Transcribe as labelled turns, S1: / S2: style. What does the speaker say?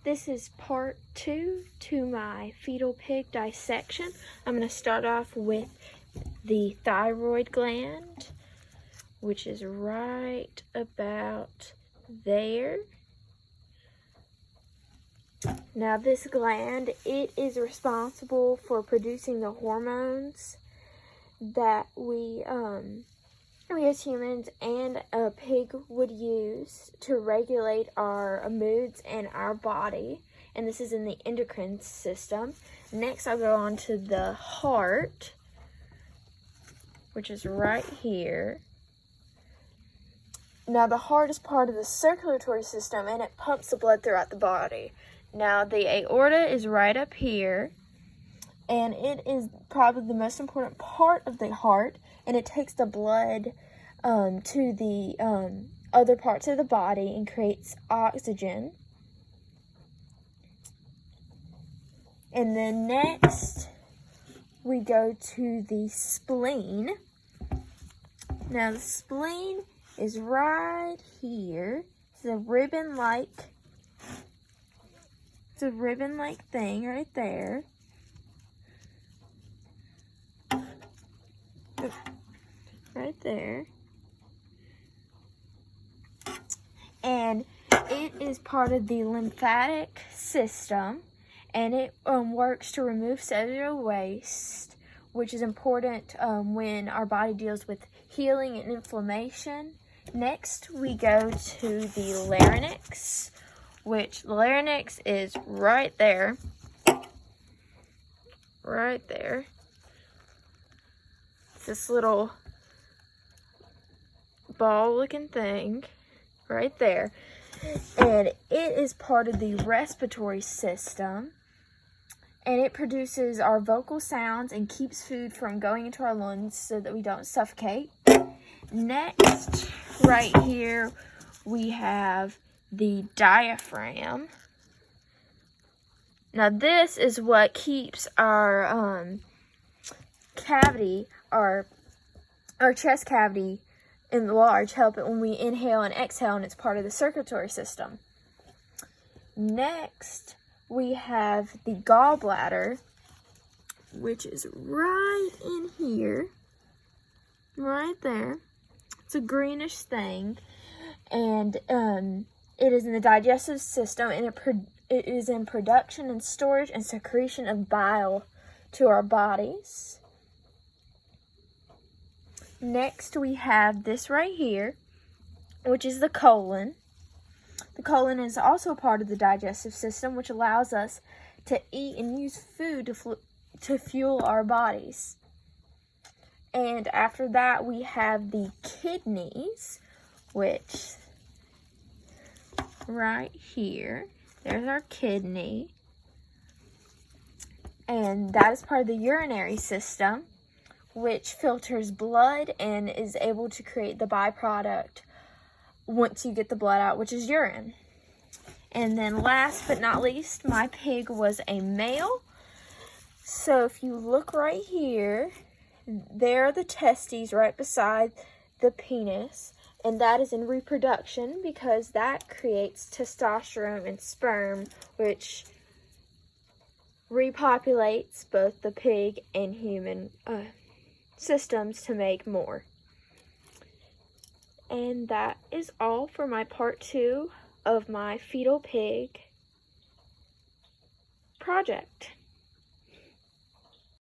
S1: This is part 2 to my fetal pig dissection. I'm going to start off with the thyroid gland, which is right about there. Now this gland, it is responsible for producing the hormones that we as humans and a pig would use to regulate our moods and our body. And this is in the endocrine system. Next, I'll go on to the heart, which is right here. Now, the heart is part of the circulatory system, and it pumps the blood throughout the body. Now, the aorta is right up here, and it is probably the most important part of the heart, and it takes the blood to the other parts of the body and creates oxygen. And then next, we go to the spleen. Now, the spleen is right here. It's a ribbon-like thing right there. Right there. And it is part of the lymphatic system, and it works to remove cellular waste, which is important when our body deals with healing and inflammation. Next, we go to the larynx, which the larynx is right there. Right there. It's this little ball-looking thing right there. And it is part of the respiratory system. And it produces our vocal sounds and keeps food from going into our lungs so that we don't suffocate. Next, right here, we have the diaphragm. Now, this is what keeps our cavity, our chest cavity enlarged, help it when we inhale and exhale, and it's part of the circulatory system. Next, we have the gallbladder, which is right in here, right there. It's a greenish thing, and it is in the digestive system, and it is in production and storage and secretion of bile to our bodies. Next, we have this right here, which is the colon. The colon is also part of the digestive system, which allows us to eat and use food to fuel our bodies. And after that, we have the kidneys, which right here, there's our kidney. And that is part of the urinary system, which filters blood and is able to create the byproduct once you get the blood out, which is urine. And then last but not least, my pig was a male. So if you look right here, there are the testes right beside the penis, and that is in reproduction because that creates testosterone and sperm, which repopulates both the pig and human systems to make more. And that is all for my part 2 of my fetal pig project.